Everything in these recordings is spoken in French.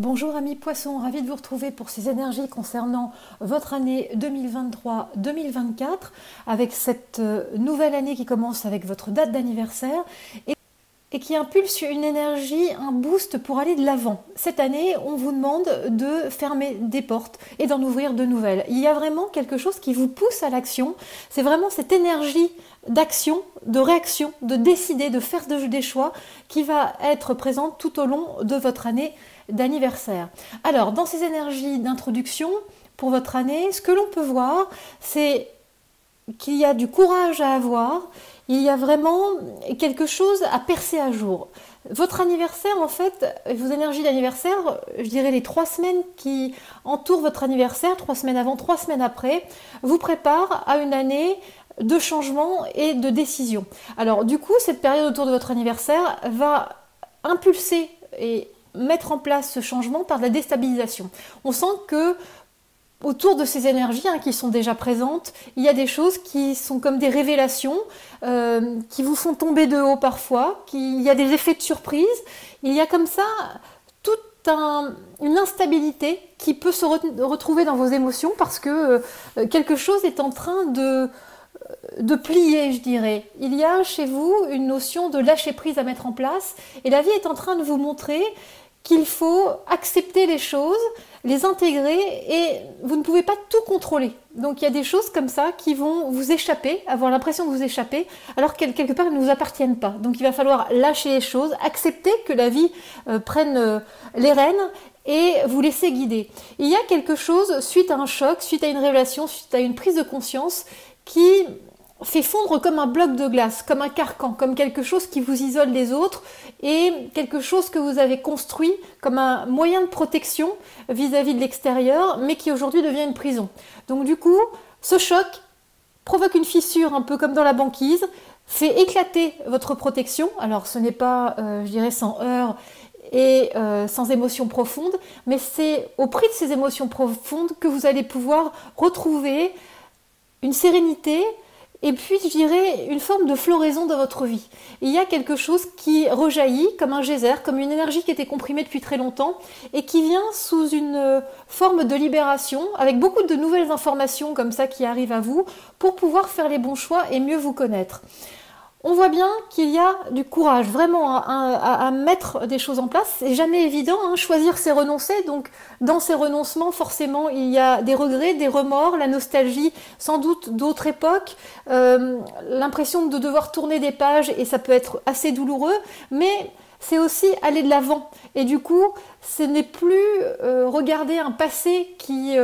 Bonjour amis poissons, ravi de vous retrouver pour ces énergies concernant votre année 2023-2024 avec cette nouvelle année qui commence avec votre date d'anniversaire et qui impulse une énergie, un boost pour aller de l'avant. Cette année, on vous demande de fermer des portes et d'en ouvrir de nouvelles. Il y a vraiment quelque chose qui vous pousse à l'action. C'est vraiment cette énergie d'action, de réaction, de décider, de faire des choix qui va être présente tout au long de votre année d'anniversaire. Alors, dans ces énergies d'introduction pour votre année, ce que l'on peut voir, c'est qu'il y a du courage à avoir, il y a vraiment quelque chose à percer à jour. Votre anniversaire, en fait, vos énergies d'anniversaire, je dirais les 3 semaines qui entourent votre anniversaire, 3 semaines avant, 3 semaines après, vous préparent à une année de changement et de décision. Alors du coup, cette période autour de votre anniversaire va impulser et mettre en place ce changement par de la déstabilisation. On sent que autour de ces énergies qui sont déjà présentes, il y a des choses qui sont comme des révélations, qui vous font tomber de haut parfois, il y a des effets de surprise, il y a comme ça toute une instabilité qui peut se retrouver dans vos émotions parce que quelque chose est en train de plier, je dirais. Il y a chez vous une notion de lâcher prise à mettre en place et la vie est en train de vous montrer qu'il faut accepter les choses, les intégrer et vous ne pouvez pas tout contrôler. Donc il y a des choses comme ça qui vont vous échapper, avoir l'impression de vous échapper, alors que quelque part elles ne vous appartiennent pas. Donc il va falloir lâcher les choses, accepter que la vie prenne les rênes et vous laisser guider. Il y a quelque chose, suite à un choc, suite à une révélation, suite à une prise de conscience, qui fait fondre comme un bloc de glace, comme un carcan, comme quelque chose qui vous isole des autres et quelque chose que vous avez construit comme un moyen de protection vis-à-vis de l'extérieur, mais qui aujourd'hui devient une prison. Donc du coup, ce choc provoque une fissure un peu comme dans la banquise, fait éclater votre protection. Alors ce n'est pas, je dirais, sans heurts et sans émotions profondes, mais c'est au prix de ces émotions profondes que vous allez pouvoir retrouver une sérénité, et puis, je dirais, une forme de floraison dans votre vie. Il y a quelque chose qui rejaillit comme un geyser, comme une énergie qui était comprimée depuis très longtemps et qui vient sous une forme de libération, avec beaucoup de nouvelles informations comme ça qui arrivent à vous pour pouvoir faire les bons choix et mieux vous connaître. On voit bien qu'il y a du courage vraiment à mettre des choses en place. C'est jamais évident, choisir c'est renoncer. Donc dans ces renoncements, forcément, il y a des regrets, des remords, la nostalgie, sans doute d'autres époques, l'impression de devoir tourner des pages et ça peut être assez douloureux, mais c'est aussi aller de l'avant. Et du coup, ce n'est plus regarder un passé qui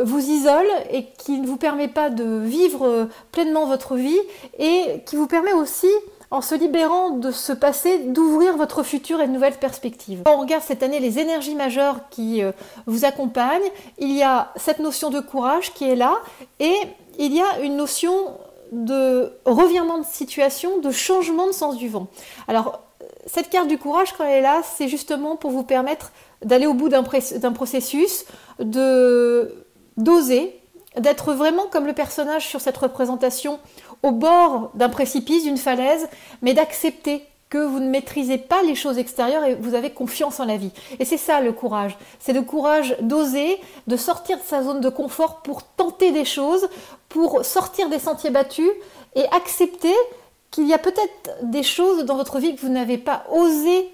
vous isole et qui ne vous permet pas de vivre pleinement votre vie et qui vous permet aussi, en se libérant de ce passé, d'ouvrir votre futur et de nouvelles perspectives. Quand on regarde cette année les énergies majeures qui vous accompagnent, il y a cette notion de courage qui est là et il y a une notion de revirement de situation, de changement de sens du vent. Alors, cette carte du courage, quand elle est là, c'est justement pour vous permettre d'aller au bout d'un processus, d'oser, d'être vraiment comme le personnage sur cette représentation au bord d'un précipice, d'une falaise, mais d'accepter que vous ne maîtrisez pas les choses extérieures et vous avez confiance en la vie. Et c'est ça le courage. C'est le courage d'oser, de sortir de sa zone de confort pour tenter des choses, pour sortir des sentiers battus et accepter qu'il y a peut-être des choses dans votre vie que vous n'avez pas osé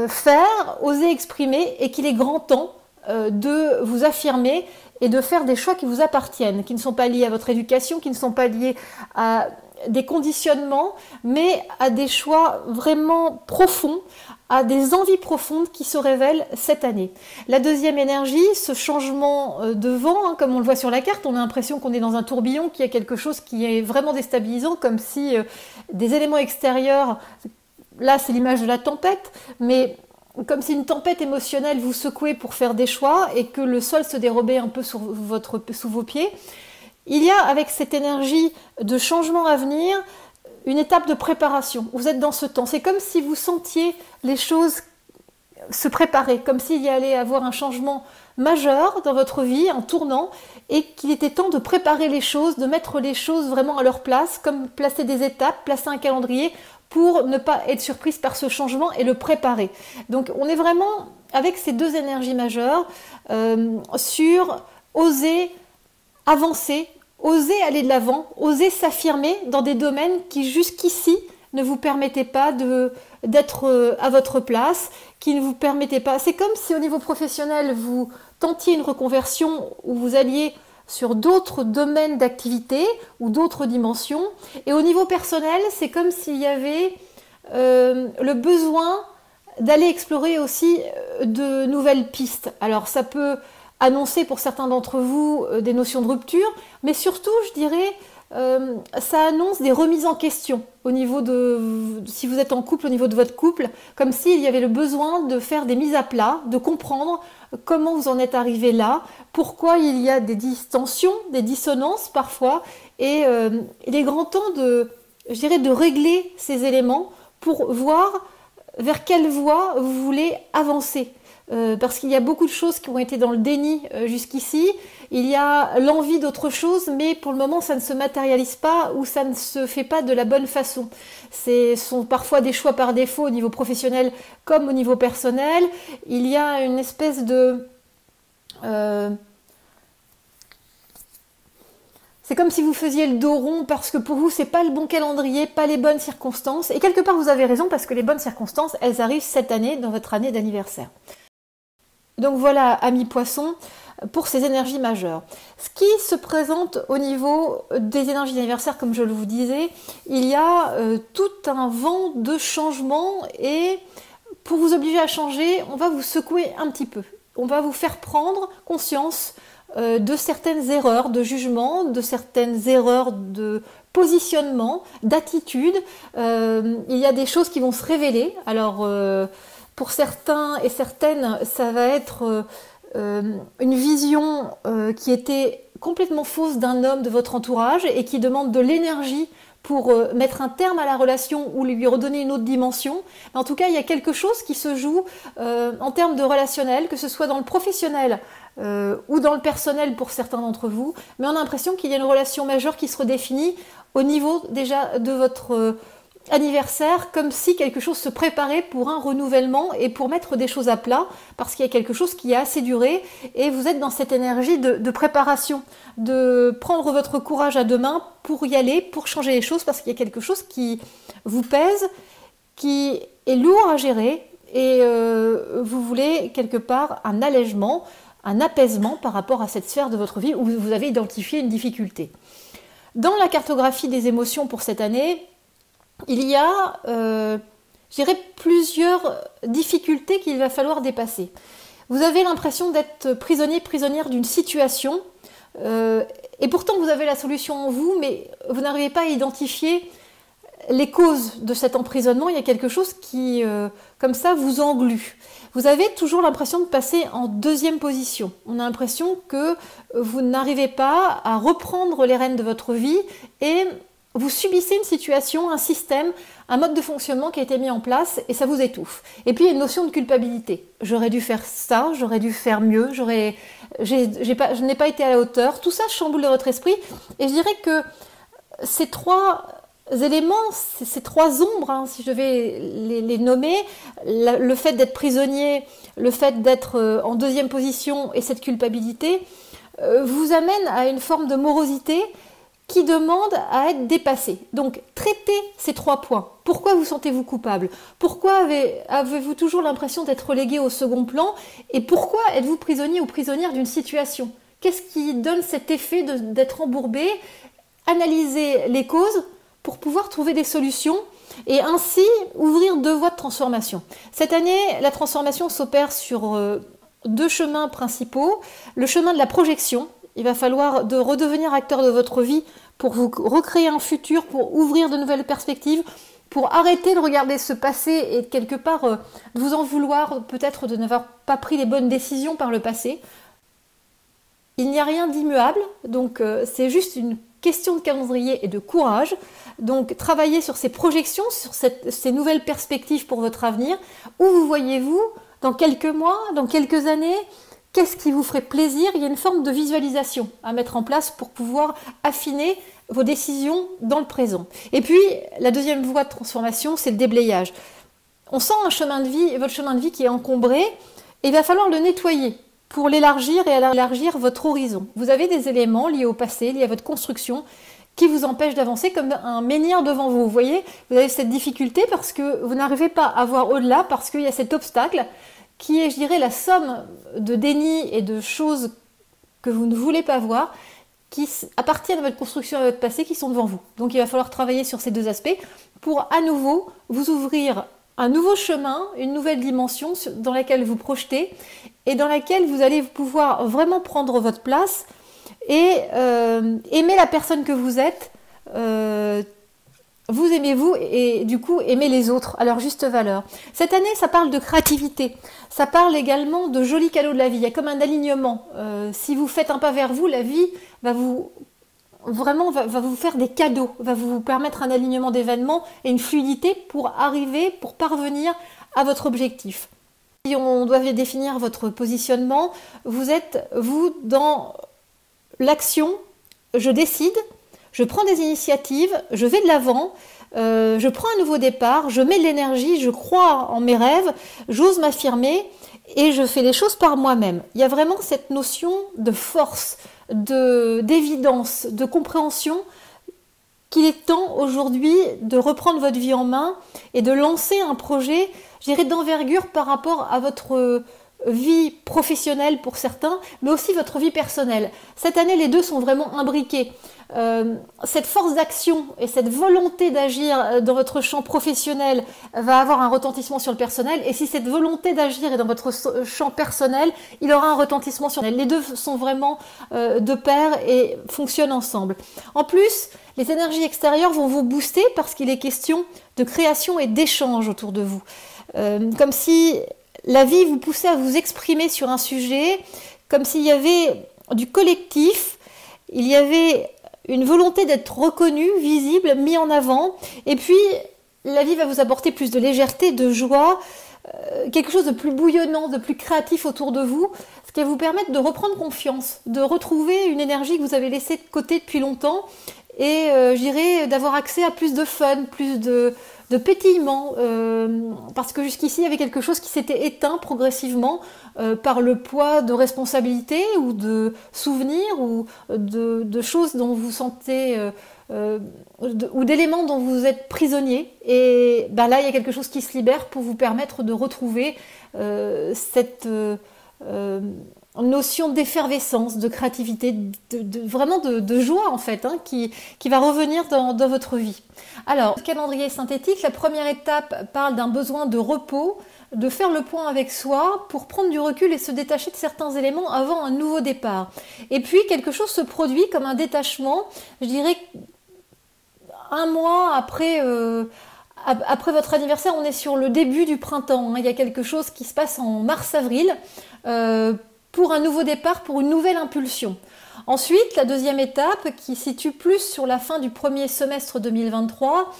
faire, osé exprimer et qu'il est grand temps de vous affirmer et de faire des choix qui vous appartiennent, qui ne sont pas liés à votre éducation, qui ne sont pas liés à des conditionnements, mais à des choix vraiment profonds, à des envies profondes qui se révèlent cette année. La deuxième énergie, ce changement de vent, comme on le voit sur la carte, on a l'impression qu'on est dans un tourbillon, qu'il y a quelque chose qui est vraiment déstabilisant, comme si des éléments extérieurs, là c'est l'image de la tempête, mais comme si une tempête émotionnelle vous secouait pour faire des choix et que le sol se dérobait un peu sous vos pieds. Il y a avec cette énergie de changement à venir une étape de préparation. Vous êtes dans ce temps. C'est comme si vous sentiez les choses se préparer, comme s'il y allait avoir un changement majeur dans votre vie, un tournant, et qu'il était temps de préparer les choses, de mettre les choses vraiment à leur place, comme placer des étapes, placer un calendrier pour ne pas être surprise par ce changement et le préparer. Donc on est vraiment avec ces deux énergies majeures sur oser avancer, oser aller de l'avant, oser s'affirmer dans des domaines qui jusqu'ici ne vous permettaient pas d'être à votre place, qui ne vous permettaient pas. C'est comme si au niveau professionnel, vous tentiez une reconversion où vous alliez sur d'autres domaines d'activité ou d'autres dimensions. Et au niveau personnel, c'est comme s'il y avait le besoin d'aller explorer aussi de nouvelles pistes. Alors ça peut annoncer pour certains d'entre vous des notions de rupture, mais surtout, je dirais, ça annonce des remises en question au niveau de, si vous êtes en couple, au niveau de votre couple, comme s'il y avait le besoin de faire des mises à plat, de comprendre comment vous en êtes arrivé là, pourquoi il y a des distensions, des dissonances parfois, et il est grand temps de, je dirais, de régler ces éléments pour voir vers quelle voie vous voulez avancer. Parce qu'il y a beaucoup de choses qui ont été dans le déni jusqu'ici. Il y a l'envie d'autre chose, mais pour le moment, ça ne se matérialise pas ou ça ne se fait pas de la bonne façon. Ce sont parfois des choix par défaut au niveau professionnel comme au niveau personnel. Il y a une espèce de... c'est comme si vous faisiez le dos rond parce que pour vous, c'est pas le bon calendrier, pas les bonnes circonstances. Et quelque part, vous avez raison parce que les bonnes circonstances, elles arrivent cette année, dans votre année d'anniversaire. Donc voilà, amis poissons, pour ces énergies majeures. Ce qui se présente au niveau des énergies d'anniversaire, comme je vous disais, il y a tout un vent de changement et pour vous obliger à changer, on va vous secouer un petit peu. On va vous faire prendre conscience de certaines erreurs de jugement, de certaines erreurs de positionnement, d'attitude. Il y a des choses qui vont se révéler. Alors, pour certains et certaines, ça va être une vision qui était complètement fausse d'un homme de votre entourage et qui demande de l'énergie pour mettre un terme à la relation ou lui redonner une autre dimension. En tout cas, il y a quelque chose qui se joue en termes de relationnel, que ce soit dans le professionnel ou dans le personnel pour certains d'entre vous, mais on a l'impression qu'il y a une relation majeure qui se redéfinit au niveau déjà de votre anniversaire, comme si quelque chose se préparait pour un renouvellement et pour mettre des choses à plat, parce qu'il y a quelque chose qui a assez duré et vous êtes dans cette énergie de préparation, de prendre votre courage à deux mains pour y aller, pour changer les choses, parce qu'il y a quelque chose qui vous pèse, qui est lourd à gérer et vous voulez quelque part un allègement, un apaisement par rapport à cette sphère de votre vie où vous avez identifié une difficulté. Dans la cartographie des émotions pour cette année, il y a, je dirais, plusieurs difficultés qu'il va falloir dépasser. Vous avez l'impression d'être prisonnier, prisonnière d'une situation, et pourtant vous avez la solution en vous, mais vous n'arrivez pas à identifier les causes de cet emprisonnement. Il y a quelque chose qui, comme ça, vous englue. Vous avez toujours l'impression de passer en deuxième position. On a l'impression que vous n'arrivez pas à reprendre les rênes de votre vie et vous subissez une situation, un système, un mode de fonctionnement qui a été mis en place et ça vous étouffe. Et puis il y a une notion de culpabilité. J'aurais dû faire ça, j'aurais dû faire mieux, je n'ai pas été à la hauteur. Tout ça chamboule votre esprit et je dirais que ces trois éléments, ces trois ombres, hein, si je devais les nommer, le fait d'être prisonnier, le fait d'être en deuxième position et cette culpabilité, vous amène à une forme de morosité qui demande à être dépassé. Donc, traitez ces trois points. Pourquoi vous sentez-vous coupable? Pourquoi avez-vous toujours l'impression d'être relégué au second plan? Et pourquoi êtes-vous prisonnier ou prisonnière d'une situation? Qu'est-ce qui donne cet effet d'être embourbé? Analysez les causes pour pouvoir trouver des solutions et ainsi ouvrir deux voies de transformation. Cette année, la transformation s'opère sur deux chemins principaux. Le chemin de la projection. Il va falloir redevenir acteur de votre vie pour vous recréer un futur, pour ouvrir de nouvelles perspectives, pour arrêter de regarder ce passé et quelque part de vous en vouloir peut-être de n'avoir pas pris les bonnes décisions par le passé. Il n'y a rien d'immuable, donc c'est juste une question de calendrier et de courage. Donc travaillez sur ces projections, sur ces nouvelles perspectives pour votre avenir. Où vous voyez-vous dans quelques mois, dans quelques années? Qu'est-ce qui vous ferait plaisir? Il y a une forme de visualisation à mettre en place pour pouvoir affiner vos décisions dans le présent. Et puis, la deuxième voie de transformation, c'est le déblayage. On sent un chemin de vie, votre chemin de vie qui est encombré, et il va falloir le nettoyer pour l'élargir et élargir votre horizon. Vous avez des éléments liés au passé, liés à votre construction, qui vous empêchent d'avancer comme un menhir devant vous. Vous voyez, vous avez cette difficulté parce que vous n'arrivez pas à voir au-delà, parce qu'il y a cet obstacle qui est, je dirais, la somme de déni et de choses que vous ne voulez pas voir, qui appartiennent à votre construction et à votre passé, qui sont devant vous. Donc il va falloir travailler sur ces deux aspects pour à nouveau vous ouvrir un nouveau chemin, une nouvelle dimension dans laquelle vous projetez et dans laquelle vous allez pouvoir vraiment prendre votre place et aimer la personne que vous êtes. Vous aimez vous et du coup aimez les autres à leur juste valeur. Cette année, ça parle de créativité. Ça parle également de jolis cadeaux de la vie. Il y a comme un alignement. Si vous faites un pas vers vous, la vie va vous faire des cadeaux, va vous permettre un alignement d'événements et une fluidité pour parvenir à votre objectif. Si on doit définir votre positionnement, vous êtes, vous, dans l'action, je décide, je prends des initiatives, je vais de l'avant, je prends un nouveau départ, je mets de l'énergie, je crois en mes rêves, j'ose m'affirmer et je fais les choses par moi-même. Il y a vraiment cette notion de force, d'évidence, de compréhension qu'il est temps aujourd'hui de reprendre votre vie en main et de lancer un projet, je dirais, d'envergure par rapport à votre vie professionnelle pour certains, mais aussi votre vie personnelle. Cette année, les deux sont vraiment imbriqués. Cette force d'action et cette volonté d'agir dans votre champ professionnel va avoir un retentissement sur le personnel, et si cette volonté d'agir est dans votre champ personnel, il aura un retentissement sur le personnel. Les deux sont vraiment de pair et fonctionnent ensemble. En plus, les énergies extérieures vont vous booster parce qu'il est question de création et d'échange autour de vous. Comme si la vie vous poussait à vous exprimer sur un sujet, comme s'il y avait du collectif, il y avait une volonté d'être reconnu, visible, mis en avant, et puis la vie va vous apporter plus de légèreté, de joie, quelque chose de plus bouillonnant, de plus créatif autour de vous, ce qui va vous permettre de reprendre confiance, de retrouver une énergie que vous avez laissée de côté depuis longtemps, et je dirais d'avoir accès à plus de fun, plus de pétillement, parce que jusqu'ici il y avait quelque chose qui s'était éteint progressivement par le poids de responsabilités ou de souvenirs ou de choses dont vous sentez ou d'éléments dont vous êtes prisonnier, et ben là il y a quelque chose qui se libère pour vous permettre de retrouver cette notion d'effervescence, de créativité, vraiment de joie en fait, hein, qui va revenir dans votre vie. Alors, le calendrier synthétique, la première étape parle d'un besoin de repos, de faire le point avec soi pour prendre du recul et se détacher de certains éléments avant un nouveau départ. Et puis, quelque chose se produit comme un détachement, je dirais, un mois après votre anniversaire. On est sur le début du printemps, hein. Il y a quelque chose qui se passe en mars-avril, pour un nouveau départ, pour une nouvelle impulsion. Ensuite, la deuxième étape, qui situe plus sur la fin du premier semestre 2023,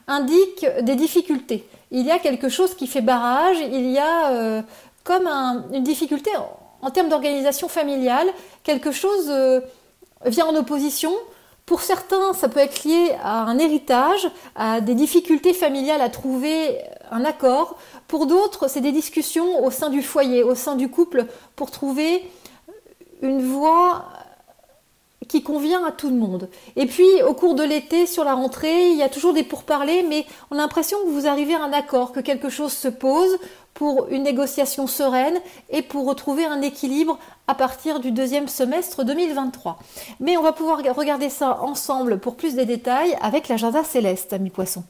indique des difficultés. Il y a quelque chose qui fait barrage, il y a comme une difficulté en termes d'organisation familiale, quelque chose vient en opposition. Pour certains, ça peut être lié à un héritage, à des difficultés familiales à trouver un accord. Pour d'autres, c'est des discussions au sein du foyer, au sein du couple, pour trouver une voie qui convient à tout le monde. Et puis, au cours de l'été, sur la rentrée, il y a toujours des pourparlers, mais on a l'impression que vous arrivez à un accord, que quelque chose se pose pour une négociation sereine et pour retrouver un équilibre à partir du deuxième semestre 2023. Mais on va pouvoir regarder ça ensemble pour plus de détails avec l'agenda céleste, amis poissons.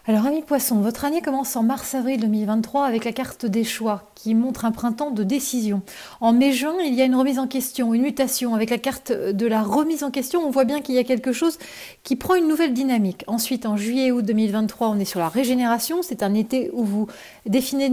Alors, amis Poissons, votre année commence en mars-avril 2023 avec la carte des choix qui montre un printemps de décision. En mai-juin, il y a une remise en question, une mutation. Avec la carte de la remise en question, on voit bien qu'il y a quelque chose qui prend une nouvelle dynamique. Ensuite, en juillet-août 2023, on est sur la régénération. C'est un été où vous définissez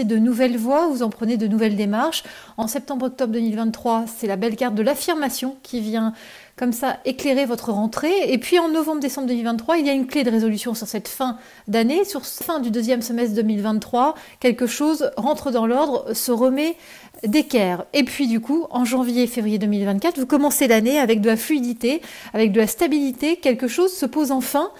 de nouvelles voies, vous en prenez de nouvelles démarches. En septembre-octobre 2023, c'est la belle carte de l'affirmation qui vient comme ça éclairer votre rentrée. Et puis en novembre-décembre 2023, il y a une clé de résolution sur cette fin d'année, sur cette fin du deuxième semestre 2023. Quelque chose rentre dans l'ordre, se remet d'équerre. Et puis du coup, en janvier-février 2024, vous commencez l'année avec de la fluidité, avec de la stabilité. Quelque chose se pose enfin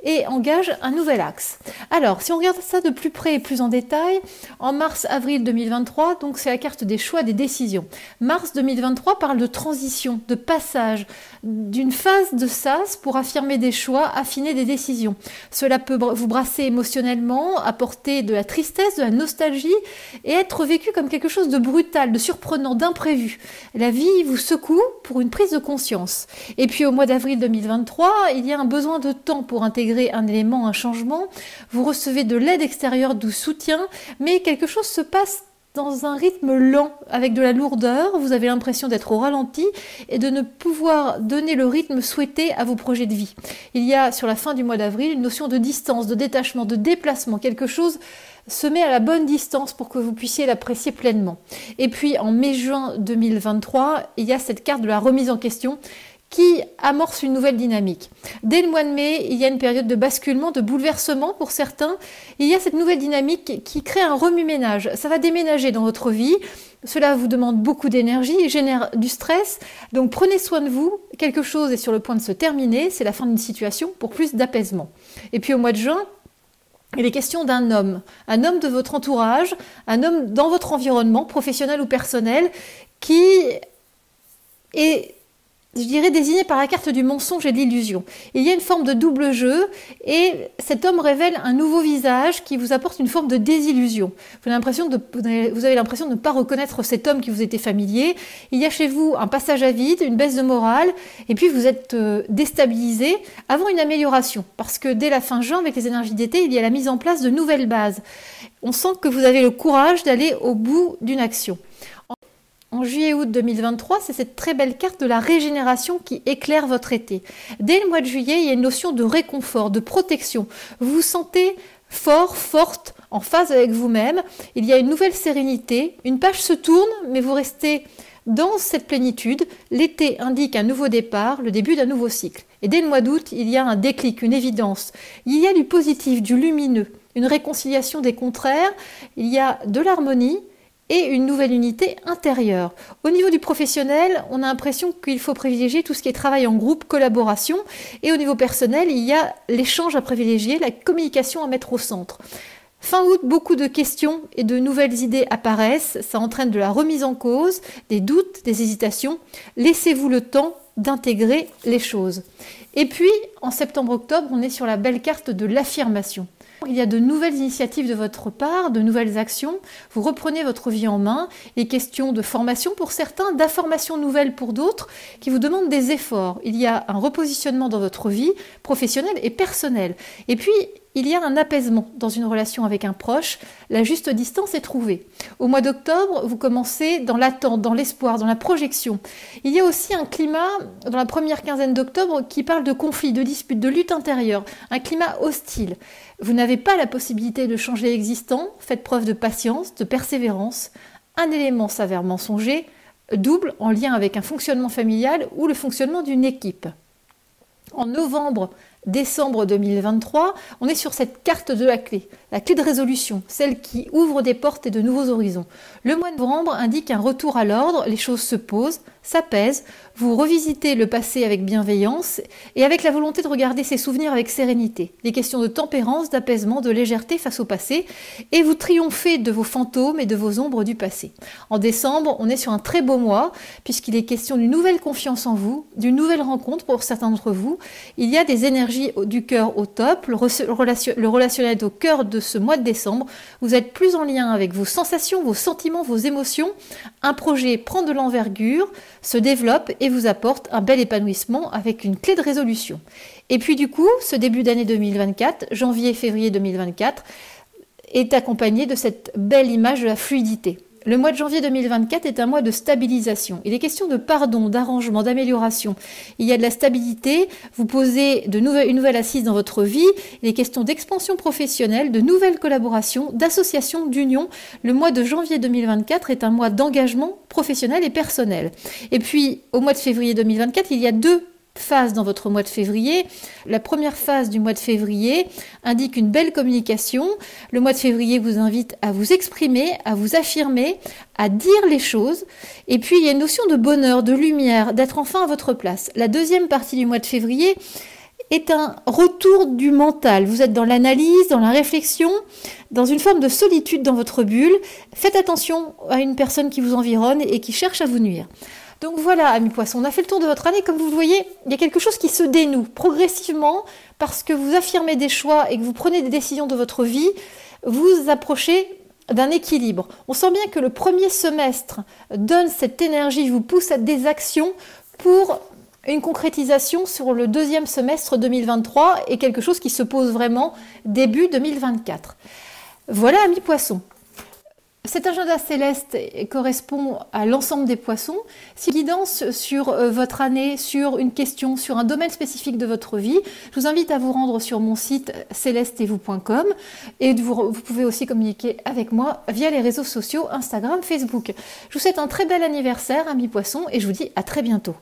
et engage un nouvel axe. Alors, si on regarde ça de plus près et plus en détail, en mars-avril 2023, donc c'est la carte des choix, des décisions. Mars 2023 parle de transition, de passage, d'une phase de sas pour affirmer des choix, affiner des décisions. Cela peut vous brasser émotionnellement, apporter de la tristesse, de la nostalgie et être vécu comme quelque chose de brutal, de surprenant, d'imprévu. La vie vous secoue pour une prise de conscience. Et puis au mois d'avril 2023, il y a un besoin de temps pour intégrer un élément, un changement. Vous recevez de l'aide extérieure, du soutien, mais quelque chose se passe dans un rythme lent, avec de la lourdeur. Vous avez l'impression d'être au ralenti et de ne pouvoir donner le rythme souhaité à vos projets de vie. Il y a sur la fin du mois d'avril une notion de distance, de détachement, de déplacement. Quelque chose se met à la bonne distance pour que vous puissiez l'apprécier pleinement. Et puis en mai-juin 2023, il y a cette carte de la remise en question qui amorce une nouvelle dynamique. Dès le mois de mai, il y a une période de basculement, de bouleversement pour certains. Il y a cette nouvelle dynamique qui crée un remue-ménage. Ça va déménager dans votre vie. Cela vous demande beaucoup d'énergie, génère du stress. Donc prenez soin de vous. Quelque chose est sur le point de se terminer. C'est la fin d'une situation pour plus d'apaisement. Et puis au mois de juin, il est question d'un homme de votre entourage, un homme dans votre environnement, professionnel ou personnel, qui est, je dirais, désigné par la carte du mensonge et de l'illusion. Il y a une forme de double jeu et cet homme révèle un nouveau visage qui vous apporte une forme de désillusion. Vous avez l'impression de ne pas reconnaître cet homme qui vous était familier. Il y a chez vous un passage à vide, une baisse de morale et puis vous êtes déstabilisé avant une amélioration. Parce que dès la fin juin, avec les énergies d'été, il y a la mise en place de nouvelles bases. On sent que vous avez le courage d'aller au bout d'une action. En juillet-août 2023, c'est cette très belle carte de la régénération qui éclaire votre été. Dès le mois de juillet, il y a une notion de réconfort, de protection. Vous vous sentez fort, forte, en phase avec vous-même. Il y a une nouvelle sérénité. Une page se tourne, mais vous restez dans cette plénitude. L'été indique un nouveau départ, le début d'un nouveau cycle. Et dès le mois d'août, il y a un déclic, une évidence. Il y a du positif, du lumineux, une réconciliation des contraires. Il y a de l'harmonie et une nouvelle unité intérieure. Au niveau du professionnel, on a l'impression qu'il faut privilégier tout ce qui est travail en groupe, collaboration. Et au niveau personnel, il y a l'échange à privilégier, la communication à mettre au centre. Fin août, beaucoup de questions et de nouvelles idées apparaissent. Ça entraîne de la remise en cause, des doutes, des hésitations. Laissez-vous le temps d'intégrer les choses. Et puis, en septembre-octobre, on est sur la belle carte de l'affirmation. Il y a de nouvelles initiatives de votre part, de nouvelles actions. Vous reprenez votre vie en main. Les questions de formation pour certains, d'informations nouvelles pour d'autres, qui vous demandent des efforts. Il y a un repositionnement dans votre vie professionnelle et personnelle. Et puis, il y a un apaisement dans une relation avec un proche. La juste distance est trouvée. Au mois d'octobre, vous commencez dans l'attente, dans l'espoir, dans la projection. Il y a aussi un climat, dans la première quinzaine d'octobre, qui parle de conflits, de disputes, de lutte intérieure. Un climat hostile. Vous n'avez pas la possibilité de changer l'existant. Faites preuve de patience, de persévérance. Un élément s'avère mensonger, double en lien avec un fonctionnement familial ou le fonctionnement d'une équipe. En novembre-décembre 2023, on est sur cette carte de la clé de résolution, celle qui ouvre des portes et de nouveaux horizons. Le mois de novembre indique un retour à l'ordre, les choses se posent, s'apaisent, vous revisitez le passé avec bienveillance et avec la volonté de regarder ses souvenirs avec sérénité. Des questions de tempérance, d'apaisement, de légèreté face au passé et vous triomphez de vos fantômes et de vos ombres du passé. En décembre, on est sur un très beau mois puisqu'il est question d'une nouvelle confiance en vous, d'une nouvelle rencontre pour certains d'entre vous. Il y a des énergies du cœur au top, le relationnel est au cœur de ce mois de décembre. Vous êtes plus en lien avec vos sensations, vos sentiments, vos émotions. Un projet prend de l'envergure, se développe et vous apporte un bel épanouissement avec une clé de résolution. Et puis du coup, ce début d'année 2024, janvier-février 2024, est accompagné de cette belle image de la fluidité. Le mois de janvier 2024 est un mois de stabilisation. Il est question de pardon, d'arrangement, d'amélioration. Il y a de la stabilité, vous posez une nouvelle assise dans votre vie. Il est question d'expansion professionnelle, de nouvelles collaborations, d'associations, d'unions. Le mois de janvier 2024 est un mois d'engagement professionnel et personnel. Et puis, au mois de février 2024, il y a deux phase dans votre mois de février. La première phase du mois de février indique une belle communication. Le mois de février vous invite à vous exprimer, à vous affirmer, à dire les choses. Et puis il y a une notion de bonheur, de lumière, d'être enfin à votre place. La deuxième partie du mois de février est un retour du mental. Vous êtes dans l'analyse, dans la réflexion, dans une forme de solitude dans votre bulle. Faites attention à une personne qui vous environne et qui cherche à vous nuire. Donc voilà, amis poissons, on a fait le tour de votre année. Comme vous le voyez, il y a quelque chose qui se dénoue progressivement parce que vous affirmez des choix et que vous prenez des décisions de votre vie, vous approchez d'un équilibre. On sent bien que le premier semestre donne cette énergie, vous pousse à des actions pour une concrétisation sur le deuxième semestre 2023 et quelque chose qui se pose vraiment début 2024. Voilà, amis poissons. Cet agenda céleste correspond à l'ensemble des poissons. Si guidance sur votre année, sur une question, sur un domaine spécifique de votre vie, je vous invite à vous rendre sur mon site celestetvous.com et vous pouvez aussi communiquer avec moi via les réseaux sociaux Instagram, Facebook. Je vous souhaite un très bel anniversaire, amis poissons, et je vous dis à très bientôt.